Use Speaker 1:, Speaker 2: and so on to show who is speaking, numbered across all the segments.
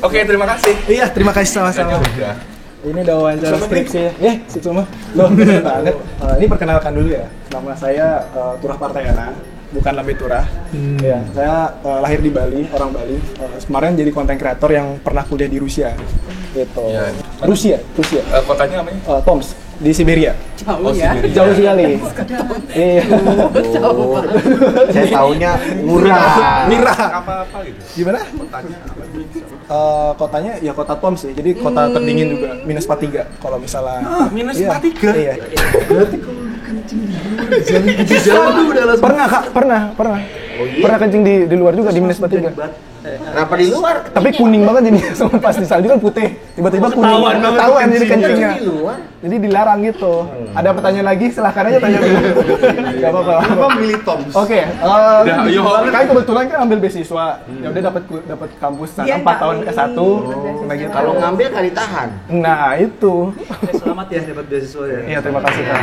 Speaker 1: Oke, terima kasih.
Speaker 2: Iya, terima kasih sama-sama. Ini udah wawancara skripsi ya. Semua. Loh, keren banget. Ini perkenalkan dulu ya. Nama saya Turah Partayana, bukan Lambe Turah. Ya, saya lahir di Bali, orang Bali. Kemarin jadi konten kreator yang pernah kuliah di Rusia. Gitu.
Speaker 1: Ya.
Speaker 2: Rusia.
Speaker 1: Kotanya namanya?
Speaker 2: Tomsk di Siberia.
Speaker 3: Jauh ya.
Speaker 2: Jauh sekali. Iya.
Speaker 4: Saya taunya murah.
Speaker 1: Apa gitu?
Speaker 2: Gimana?
Speaker 1: Kotanya apa?
Speaker 2: Kotanya ya kota Tomsk sih. Jadi kota terdingin juga, -43 kalau misalnya.
Speaker 1: -43?
Speaker 2: Iya.
Speaker 4: Berarti kalau kencing di dalam udah langsung.
Speaker 2: Pernah Kak, pernah.
Speaker 4: Oh, iya?
Speaker 2: Pernah kencing di luar juga di -43.
Speaker 4: Kenapa di luar?
Speaker 2: Tapi kuning banget jadi sama pas di salju kan putih. Tiba-tiba kuning. Ketahuan jadi kencingnya.
Speaker 4: Di luar.
Speaker 2: Jadi dilarang gitu. Ada pertanyaan lagi? Silahkan aja tanya dulu. Gak apa-apa.
Speaker 4: Kenapa milih Tom?
Speaker 2: Oke, kan kebetulan kan ambil beasiswa. Ya udah dapat kampus sana 4 tahun ke 1. Gitu.
Speaker 4: Kalau ngambil kan ditahan.
Speaker 2: Nah, itu.
Speaker 5: Selamat ya dapat beasiswa ya.
Speaker 2: Iya, terima kasih Kak.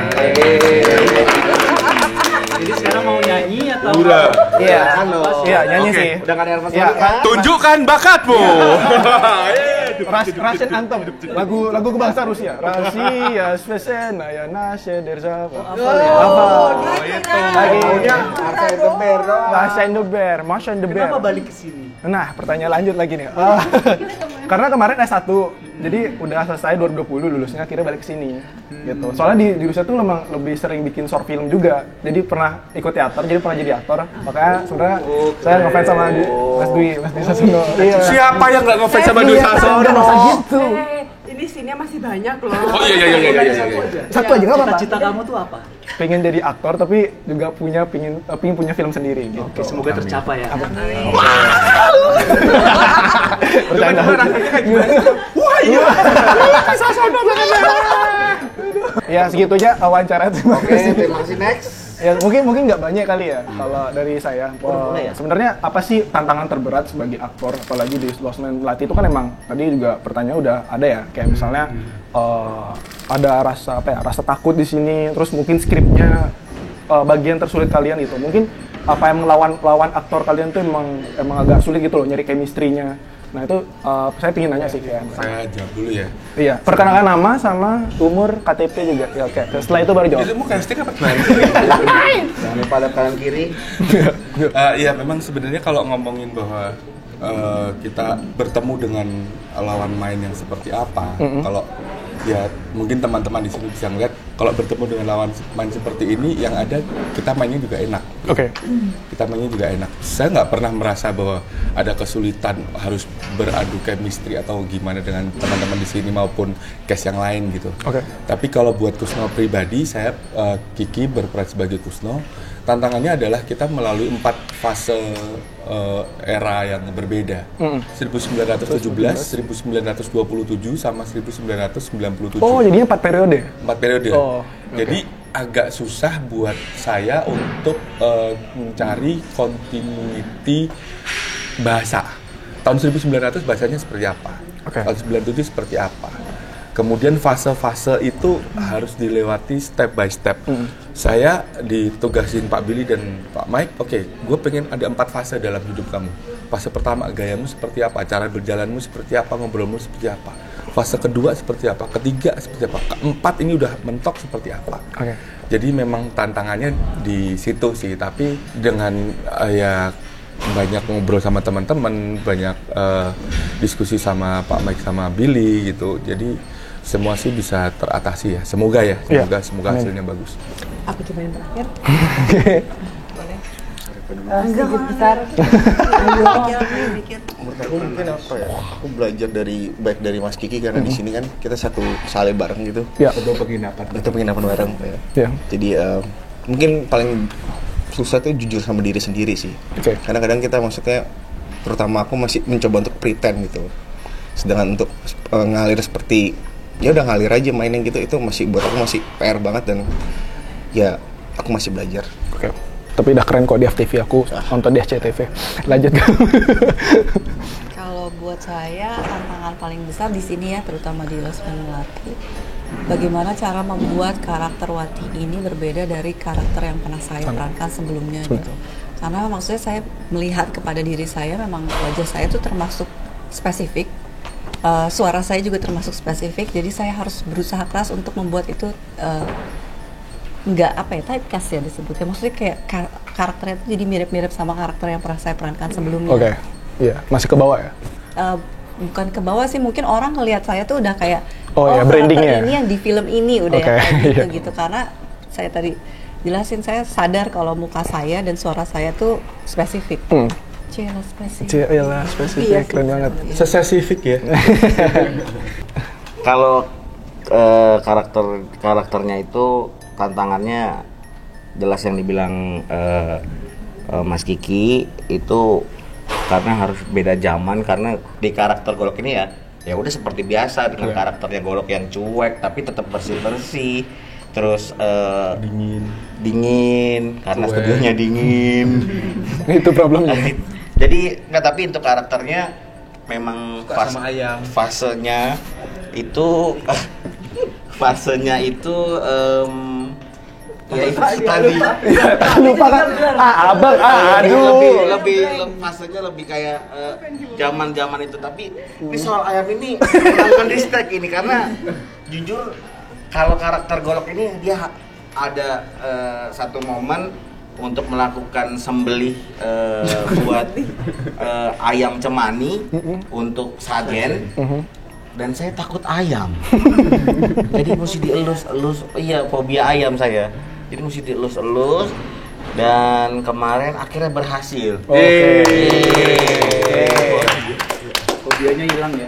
Speaker 5: Jadi sekarang mau nyanyi atau?
Speaker 1: Udah.
Speaker 2: Iya,
Speaker 4: Halo.
Speaker 2: Iya, nyanyi
Speaker 1: Oke.
Speaker 2: sih.
Speaker 4: Udah gak ada nervous
Speaker 2: Iya,
Speaker 4: lagi kan?
Speaker 1: Tunjukkan bakatmu.
Speaker 2: Russian anthem, lagu kebangsaan Rusia. Rusia, Svesena, Nashe, Derzava. Apa? Lagi
Speaker 4: Arsa itu bero.
Speaker 2: Masha and the Bear.
Speaker 5: Kenapa balik ke sini?
Speaker 2: Nah, pertanyaan lanjut lagi nih. Karena kemarin S1, jadi udah selesai 2020 lulusnya, akhirnya balik ke sini. Gitu. Soalnya di Rusia tuh memang lebih sering bikin short film juga. Jadi pernah ikut teater, jadi pernah jadi aktor. Makanya sebenarnya saya ngefans sama Mas Dwi Sasono. Iya.
Speaker 1: Siapa yang nggak ngefans sama Dwi Sasono?
Speaker 2: Masa gitu.
Speaker 3: Ini sini masih banyak loh.
Speaker 1: Oh iya.
Speaker 2: Satu aja nggak apa-apa.
Speaker 5: Cita-cita kamu tuh apa?
Speaker 2: Pengen jadi aktor tapi juga pengen punya film sendiri gitu.
Speaker 5: Oke, semoga tercapai ya.
Speaker 2: Bercanda. Wah iya. Sasono banget. Ya segitu aja wawancara. Terima
Speaker 4: Oke,
Speaker 2: kasih.
Speaker 4: terima kasih next.
Speaker 2: Ya mungkin nggak banyak kali ya kalau dari saya. Sebenarnya apa sih tantangan terberat sebagai aktor, apalagi di Lost Man Melati itu kan emang tadi juga pertanyaan udah ada ya, kayak misalnya ada rasa takut di sini, terus mungkin skripnya bagian tersulit kalian itu. Mungkin apa yang lawan aktor kalian tuh emang agak sulit gitu loh nyari chemistry-nya. Nah itu saya pingin nanya sih kayak.
Speaker 1: Saya jawab dulu ya.
Speaker 2: Iya, perkenalkan nama sama umur, KTP juga. Ya oke. Setelah itu baru jawab.
Speaker 1: Itu mau casting apa gimana?
Speaker 4: Jangan lupa ada kanan kiri.
Speaker 1: Iya, memang sebenarnya kalau ngomongin bahwa kita bertemu dengan lawan main yang seperti apa, kalau ya mungkin teman-teman di sini bisa ngeliat kalau bertemu dengan lawan main seperti ini yang ada kita mainnya juga enak.
Speaker 2: Oke.
Speaker 1: Kita mainnya juga enak. Saya nggak pernah merasa bahwa ada kesulitan harus beradu chemistry atau gimana dengan teman-teman di sini maupun cast yang lain gitu.
Speaker 2: Oke.
Speaker 1: Tapi kalau buat Kusno pribadi, saya Kiki berperan sebagai Kusno. Tantangannya adalah kita melalui 4 fase era yang berbeda. 1917, 1927, sama 1997.
Speaker 2: Oh, jadinya 4 periode?
Speaker 1: 4 periode.
Speaker 2: Oh,
Speaker 1: jadi agak susah buat saya untuk mencari continuity bahasa. Tahun 1900 bahasanya seperti apa? Tahun 97 seperti apa? Kemudian fase-fase itu harus dilewati step by step. Saya ditugasin Pak Billy dan Pak Mike, oke, gue pengen ada 4 fase dalam hidup kamu. Fase pertama, gayamu seperti apa, cara berjalanmu seperti apa, ngobrolmu seperti apa. Fase kedua seperti apa, ketiga seperti apa, keempat ini udah mentok seperti apa. Jadi memang tantangannya di situ sih, tapi dengan ya banyak ngobrol sama teman-teman, banyak diskusi sama Pak Mike sama Billy gitu. Jadi semua sih bisa teratasi ya. Semoga semoga hasilnya bagus.
Speaker 3: Aku coba yang terakhir. Boleh.
Speaker 6: Sedikit besar.
Speaker 4: Menurut aku mungkin apa ya? Aku belajar baik dari Mas Kiki karena di sini kan kita satu sale bareng gitu.
Speaker 1: Betul penginapan.
Speaker 4: Betul penginapan bareng.
Speaker 2: Ya.
Speaker 4: Jadi mungkin paling susah tuh jujur sama diri sendiri sih. Karena kadang kita maksudnya, terutama aku masih mencoba untuk pretend gitu. Sedangkan untuk ngalir seperti ya udah ngalir aja mainin gitu, itu masih buat aku masih PR banget dan ya aku masih belajar.
Speaker 2: Oke. Tapi udah keren kok di FTV, aku nonton di SCTV. Lanjut.
Speaker 6: Kalau buat saya tantangan paling besar di sini ya, terutama di Lost Man Melati, bagaimana cara membuat karakter Wati ini berbeda dari karakter yang pernah saya perankan sebelumnya gitu. Karena maksudnya saya melihat kepada diri saya, memang wajah saya tuh termasuk spesifik suara saya juga termasuk spesifik, jadi saya harus berusaha keras untuk membuat itu nggak typecast ya disebutnya, maksudnya kayak karakternya itu jadi mirip-mirip sama karakter yang pernah saya perankan sebelumnya.
Speaker 2: Oke, iya, masih ke bawah ya?
Speaker 6: Bukan ke bawah sih, mungkin orang ngelihat saya tuh udah kayak
Speaker 2: brandingnya
Speaker 6: ini yang di film ini udah yang kayak gitu, karena saya tadi jelasin, saya sadar kalau muka saya dan suara saya tuh spesifik. Spesifik.
Speaker 2: Spesifik, keren banget.
Speaker 1: Spesifik ya.
Speaker 7: Kalau karakternya itu tantangannya jelas yang dibilang Mas Kiki itu, karena harus beda zaman, karena di karakter Golok ini ya udah seperti biasa dengan karakternya Golok yang cuek tapi tetap bersih-bersih, terus dingin karena studionya dingin.
Speaker 2: Itu problemnya.
Speaker 7: Jadi tapi untuk karakternya memang fasenya itu ya itu tadi.
Speaker 2: Lupa kan? Abang, aduh.
Speaker 7: Lebih fasenya lebih kayak zaman itu, tapi ini soal ayam ini bukan distract ini, karena jujur kalau karakter Golok ini dia ada satu momen untuk melakukan sembelih buat ayam cemani untuk sajen, dan saya takut ayam. Jadi mesti dielus-elus, fobia ayam saya. Jadi mesti dielus-elus, dan kemarin akhirnya berhasil.
Speaker 5: Fobianya hilang ya?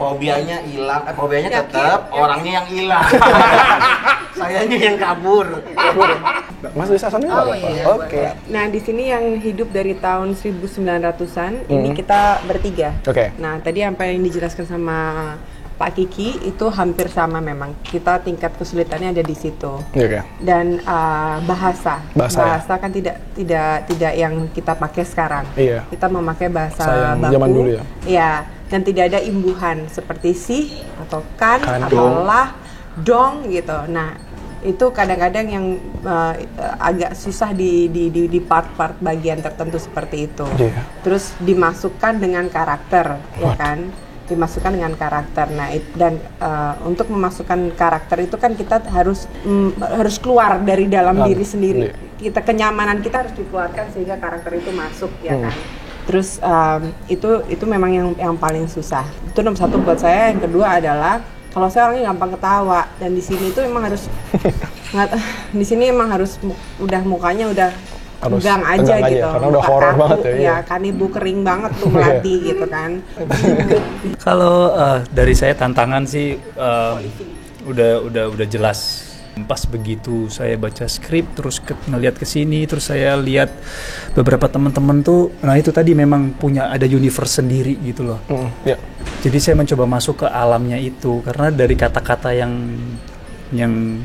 Speaker 7: Fobianya tetap, orangnya yang hilang. Sayanya yang kabur.
Speaker 2: Mas Lisa Sony Oke.
Speaker 3: Nah, di sini yang hidup dari tahun 1900-an, ini kita bertiga.
Speaker 2: Oke.
Speaker 3: Nah, tadi apa yang dijelaskan sama Pak Kiki itu hampir sama memang. Kita tingkat kesulitannya ada di situ.
Speaker 2: Oke.
Speaker 3: Dan bahasa kan tidak yang kita pakai sekarang.
Speaker 2: Iya.
Speaker 3: Kita memakai bahasa
Speaker 2: yang
Speaker 3: baku.
Speaker 2: zaman dulu ya.
Speaker 3: Iya, dan tidak ada imbuhan seperti sih atau kan atau
Speaker 2: dong,
Speaker 3: lah, dong gitu. Nah, itu kadang-kadang yang agak susah di part-part bagian tertentu seperti itu.
Speaker 2: Yeah.
Speaker 3: Terus dimasukkan dengan karakter, ya kan? Dimasukkan dengan karakter. Nah, dan untuk memasukkan karakter itu kan kita harus keluar dari dalam diri sendiri. Kita kenyamanan kita harus dikeluarkan sehingga karakter itu masuk, ya kan? Terus itu memang yang paling susah. Itu nomor satu buat saya. Yang kedua adalah kalau saya orangnya gampang ketawa, dan di sini itu emang harus di sini emang harus udah mukanya udah tegang aja gitu,
Speaker 2: karena udah horor banget ya.
Speaker 3: Kan ibu kering banget tuh Melati gitu kan.
Speaker 5: Kalau dari saya tantangan sih udah jelas. Pas begitu saya baca skrip, terus ngelihat ke sini, terus saya lihat beberapa teman-teman tuh, nah itu tadi memang ada universe sendiri gitu loh.
Speaker 2: Yeah.
Speaker 5: Jadi saya mencoba masuk ke alamnya itu, karena dari kata-kata yang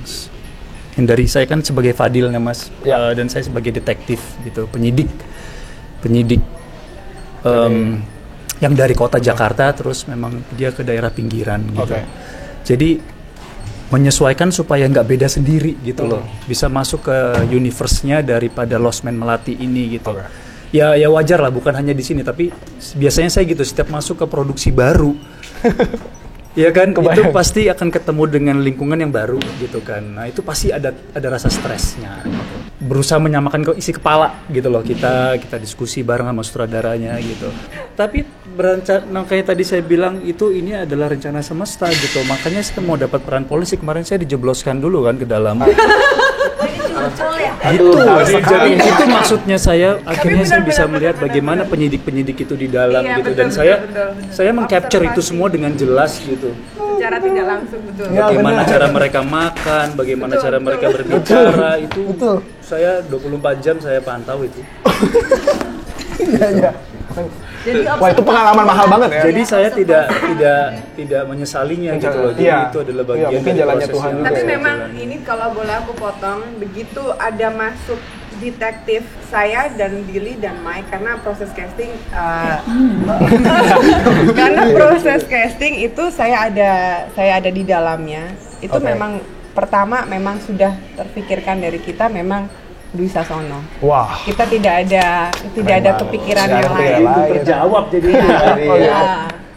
Speaker 5: dari saya kan sebagai Fadilnya Mas, dan saya sebagai detektif gitu, penyidik yang dari kota Jakarta, terus memang dia ke daerah pinggiran gitu. Jadi menyesuaikan supaya nggak beda sendiri gitu loh, bisa masuk ke universe-nya daripada Lost Man Melati ini gitu. Ya wajar lah, bukan hanya di sini, tapi biasanya saya gitu setiap masuk ke produksi baru. Ya kan, itu pasti akan ketemu dengan lingkungan yang baru gitu kan. Nah itu pasti ada rasa stresnya gitu. Berusaha menyamakan isi kepala gitu loh, kita diskusi bareng sama sutradaranya gitu. Tapi kayak tadi saya bilang ini adalah rencana semesta gitu. Makanya saya mau dapat peran polisi, kemarin saya dijebloskan dulu kan ke dalam. Jadi itu maksudnya saya akhirnya saya bisa melihat bagaimana penyidik itu di dalam gitu, dan saya meng-capture itu semua dengan jelas gitu.
Speaker 3: Secara tidak langsung, betul.
Speaker 5: Bagaimana cara mereka makan, bagaimana cara mereka berbicara, itu saya 24 jam saya pantau itu.
Speaker 2: Iya. Wah, itu pengalaman mahal banget ya.
Speaker 5: Jadi saya tidak menyesalinya gitu loh. Jadi itu adalah bagian
Speaker 2: mungkin
Speaker 5: dari
Speaker 2: jalannya
Speaker 5: proses
Speaker 2: Tuhan
Speaker 5: yang
Speaker 2: juga.
Speaker 3: Tapi
Speaker 2: Ya,
Speaker 3: memang ini kalau boleh aku potong, begitu ada masuk detektif saya dan Billy dan Mike, karena proses casting itu saya ada di dalamnya. Itu memang pertama memang sudah terpikirkan dari kita, memang Dwi Sasono.
Speaker 2: Wah.
Speaker 3: Kita tidak ada kepikiran yang lain.
Speaker 5: terjawab jadi.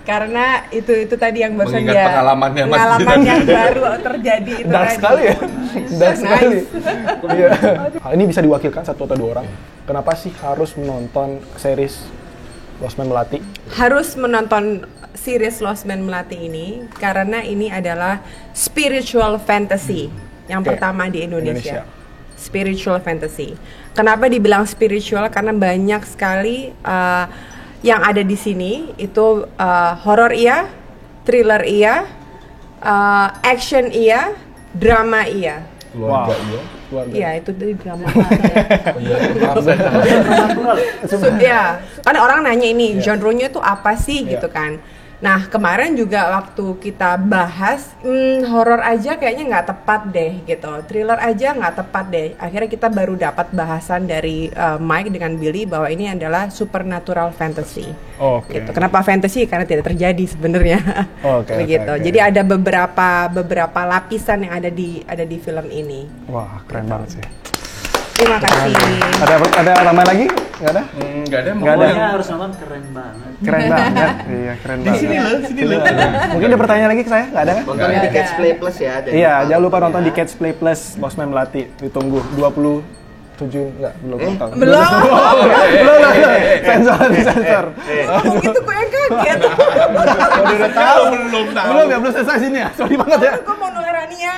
Speaker 3: Karena itu tadi yang barusan
Speaker 1: mengingat pengalamannya
Speaker 3: pengalaman yang baru terjadi itu
Speaker 2: dark
Speaker 3: tadi.
Speaker 2: sekali ya. Dark sekali.
Speaker 3: Nice.
Speaker 2: Iya. Ini bisa diwakilkan 1 atau 2 orang. Kenapa sih harus menonton series Lost Man Melati?
Speaker 3: Harus menonton series Lost Man Melati ini karena ini adalah spiritual fantasy yang pertama di Indonesia. Spiritual fantasy. Kenapa dibilang spiritual? Karena banyak sekali yang ada di sini itu horor iya, thriller iya, action iya, drama iya.
Speaker 1: Keluarga iya.
Speaker 3: Iya, itu dari drama.
Speaker 1: Oh iya,
Speaker 3: Ya, kan orang nanya ini genre-nya itu apa sih gitu kan. Nah, kemarin juga waktu kita bahas horor aja kayaknya nggak tepat deh gitu, thriller aja nggak tepat deh. Akhirnya kita baru dapat bahasan dari Mike dengan Billy bahwa ini adalah supernatural fantasy. Gitu. Kenapa fantasy? Karena tidak terjadi sebenarnya. Begitu. Jadi ada beberapa lapisan yang ada di film ini.
Speaker 2: Wah, keren banget sih.
Speaker 3: Terima kasih.
Speaker 2: Ada ramai lagi? Nggak ada?
Speaker 1: Nggak ada.
Speaker 2: Nggak ada.
Speaker 5: Harus nonton, keren banget.
Speaker 2: Keren banget. Iya, keren banget.
Speaker 1: Sini loh.
Speaker 2: Mungkin ada pertanyaan lagi ke saya? Nggak ada kan?
Speaker 7: Nonton di Catch Play Plus ya.
Speaker 2: Iya, jangan lupa nonton di Catch Play Plus Lost Man Melati. Ditunggu 27 enggak belum nonton.
Speaker 3: Belum.
Speaker 2: Sensor.
Speaker 3: Ngomong gitu gue yang kaget.
Speaker 2: Udah tahu belum selesai sini ya. Sorry banget ya.
Speaker 3: Gue mau nularani ya.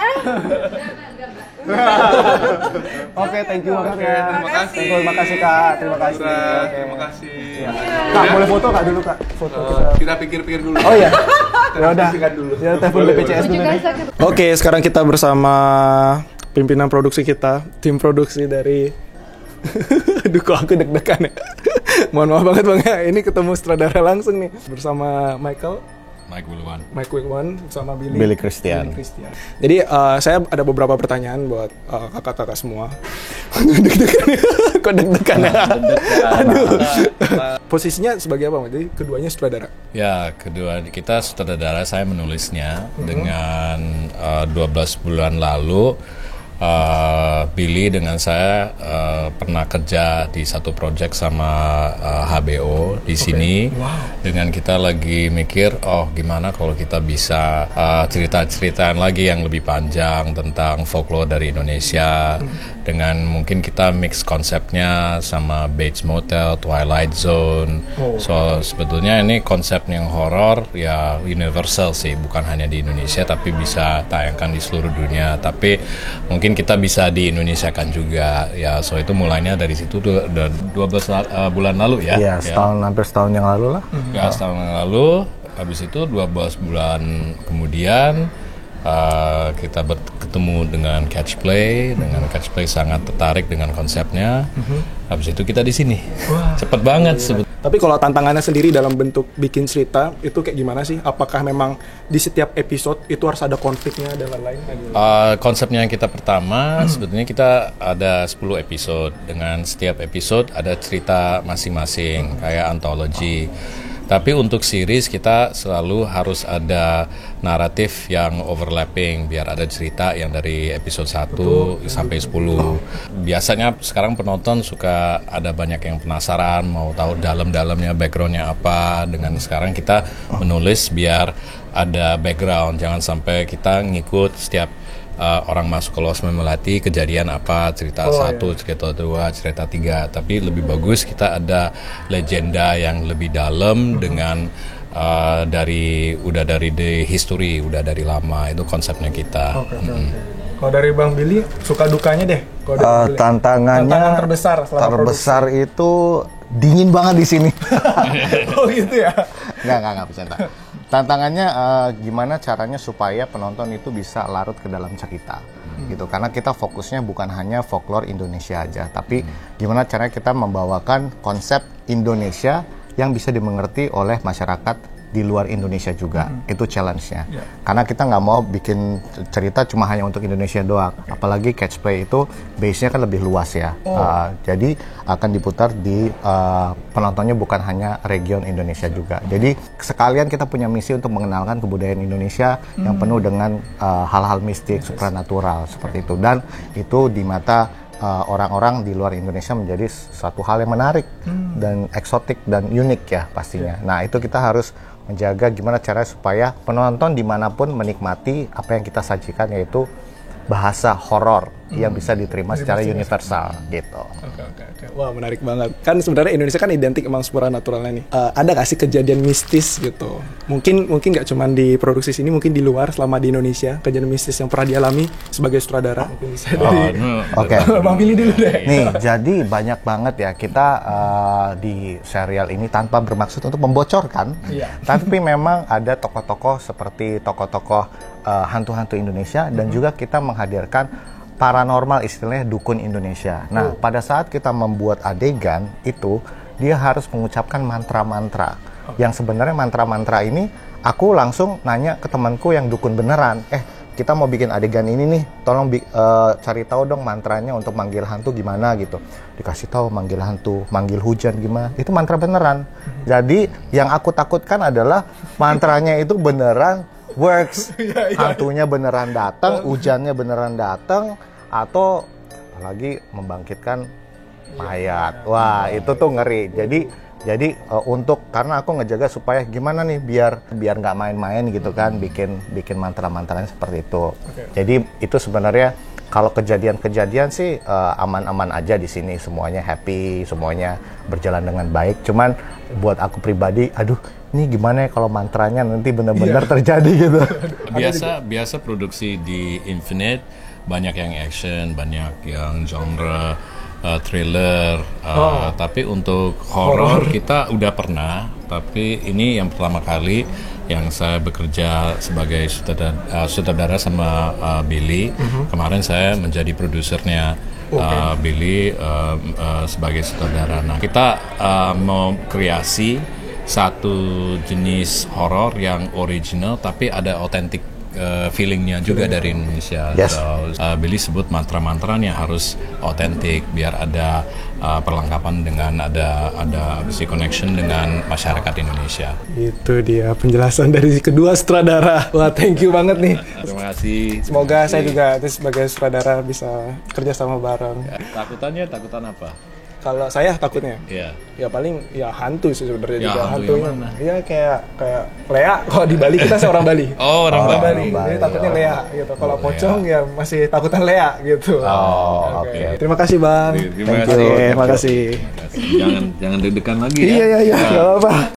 Speaker 2: Oke, thank you banget ya.
Speaker 1: Terima kasih.
Speaker 2: Terima kasih Kak. Terima kasih.
Speaker 1: Terima kasih.
Speaker 2: Kak, boleh foto Kak dulu Kak? Foto
Speaker 1: Kita pikir-pikir dulu.
Speaker 2: Oh iya. Ya udah.
Speaker 1: Dulu.
Speaker 2: Ya telepon BPJS dulu nih. Oke, sekarang kita bersama pimpinan produksi kita, tim produksi dari aduh kok aku deg-degan ya. Mohon maaf banget Bang ya. Ini ketemu sutradara langsung nih bersama Mike Wilwan sama Billy Christian. Jadi saya ada beberapa pertanyaan buat kakak-kakak semua. Deg-degan ya. Kok deg-degan ya? Aduh. Posisinya sebagai apa? Jadi keduanya sutradara.
Speaker 8: Ya, kedua kita sutradara, saya menulisnya dengan 12 bulan lalu. Billy dengan saya pernah kerja di satu project sama HBO di sini. Dengan kita lagi mikir, gimana kalau kita bisa cerita-ceritaan lagi yang lebih panjang tentang folklore dari Indonesia, dengan mungkin kita mix konsepnya sama Bates Motel, Twilight Zone. So sebetulnya ini konsep yang horor ya universal sih, bukan hanya di Indonesia tapi bisa tayangkan di seluruh dunia. Tapi mungkin kita bisa di Indonesia kan juga ya, so itu mulainya dari situ 12 bulan lalu ya.
Speaker 2: Iya, hampir setahun yang lalu lah.
Speaker 8: Ya, setahun yang lalu. Habis itu 12 bulan kemudian kita ketemu dengan Catch Play, sangat tertarik dengan konsepnya. Habis itu kita di sini. Cepet banget sebetulnya.
Speaker 2: Tapi kalau tantangannya sendiri dalam bentuk bikin cerita itu kayak gimana sih? Apakah memang di setiap episode itu harus ada konfliknya dan lain-lain?
Speaker 8: Konsepnya yang kita pertama sebetulnya kita ada 10 episode. Dengan setiap episode ada cerita masing-masing kayak antologi. Tapi untuk series kita selalu harus ada naratif yang overlapping biar ada cerita yang dari episode 1 sampai 10. Biasanya sekarang penonton suka ada banyak yang penasaran mau tahu dalam-dalamnya backgroundnya apa. Dengan sekarang kita menulis biar ada background, jangan sampai kita ngikut setiap orang masuk ke Lost Man Melati kejadian apa, cerita 1, cerita 2, cerita 3. Tapi lebih bagus kita ada legenda yang lebih dalam dengan dari history, udah dari lama. Itu konsepnya kita.
Speaker 2: Kalau dari Bang Billy, suka dukanya deh.
Speaker 4: Tantangan terbesar itu dingin banget di sini.
Speaker 2: Oh gitu ya?
Speaker 4: Nggak bercanda. Tantangannya gimana caranya supaya penonton itu bisa larut ke dalam cerita gitu, karena kita fokusnya bukan hanya folklore Indonesia aja, tapi gimana caranya kita membawakan konsep Indonesia yang bisa dimengerti oleh masyarakat di luar Indonesia juga. Itu challenge-nya. Karena kita nggak mau bikin cerita cuma hanya untuk Indonesia doang. Apalagi Catch Play itu base-nya kan lebih luas ya. Jadi akan diputar di penontonnya bukan hanya region Indonesia juga. Jadi sekalian kita punya misi untuk mengenalkan kebudayaan Indonesia yang penuh dengan hal-hal mistik, supranatural seperti itu. Dan itu di mata orang-orang di luar Indonesia menjadi suatu hal yang menarik dan eksotik dan unik ya pastinya. Nah itu kita harus
Speaker 9: menjaga gimana caranya supaya penonton dimanapun menikmati apa yang kita sajikan, yaitu bahasa horor yang bisa diterima secara universal gitu.
Speaker 2: Oke. Wah, menarik banget. Kan sebenarnya Indonesia kan identik emang supernaturalnya nih. Ada gak sih kejadian mistis gitu? Mungkin nggak cuma di produksi sini, mungkin di luar selama di Indonesia kejadian mistis yang pernah dialami sebagai sutradara.
Speaker 9: Oke.
Speaker 2: Bang Billy dulu deh.
Speaker 9: Nih, jadi banyak banget ya kita di serial ini tanpa bermaksud untuk membocorkan. Tapi memang ada tokoh-tokoh seperti tokoh-tokoh hantu-hantu Indonesia dan juga kita menghadirkan paranormal, istilahnya dukun Indonesia. Nah, pada saat kita membuat adegan itu, dia harus mengucapkan mantra-mantra. Yang sebenarnya mantra-mantra ini, aku langsung nanya ke temanku yang dukun beneran. Kita mau bikin adegan ini nih, tolong cari tahu dong mantranya untuk manggil hantu gimana gitu. Dikasih tahu manggil hantu, manggil hujan gimana. Itu mantra beneran. Jadi, yang aku takutkan adalah mantranya itu beneran works, hantunya beneran datang, hujannya beneran datang, atau apalagi membangkitkan mayat. Wah, itu tuh ngeri. Jadi untuk karena aku ngejaga supaya gimana nih biar nggak main-main gitu kan, bikin mantra-mantranya seperti itu. Jadi itu sebenarnya kalau kejadian-kejadian sih aman-aman aja di sini, semuanya happy, semuanya berjalan dengan baik. Cuman buat aku pribadi, aduh, ini gimana ya kalau mantranya nanti benar-benar terjadi gitu.
Speaker 8: Biasa produksi di Infinite banyak yang action, banyak yang genre thriller, tapi untuk horror kita udah pernah, tapi ini yang pertama kali yang saya bekerja sebagai sutradara sama Billy. Kemarin saya menjadi produsernya Billy sebagai sutradara. Nah, kita mau kreasi satu jenis horor yang original tapi ada otentik feelingnya juga dari Indonesia. So, Billy sebut mantra-mantranya harus otentik biar ada perlengkapan dengan ada connection dengan masyarakat Indonesia.
Speaker 2: Itu dia penjelasan dari kedua sutradara. Wah, thank you banget nih.
Speaker 8: Terima kasih.
Speaker 2: Semoga saya juga sebagai sutradara bisa kerja sama bareng.
Speaker 8: Takutan apa?
Speaker 2: Kalau saya takutnya, ya paling ya hantu sih sebenarnya juga hantunya. Iya kayak Lea. Kalau di Bali kita seorang Bali.
Speaker 8: Oh, orang
Speaker 2: Bali. Jadi takutnya Lea gitu. Kalau pocong ya masih takutan Lea gitu.
Speaker 9: Oke.
Speaker 2: Terima kasih Bang.
Speaker 8: Terima kasih.
Speaker 2: Terima kasih.
Speaker 8: Jangan deg-degan lagi ya.
Speaker 2: Iya. Gak apa-apa.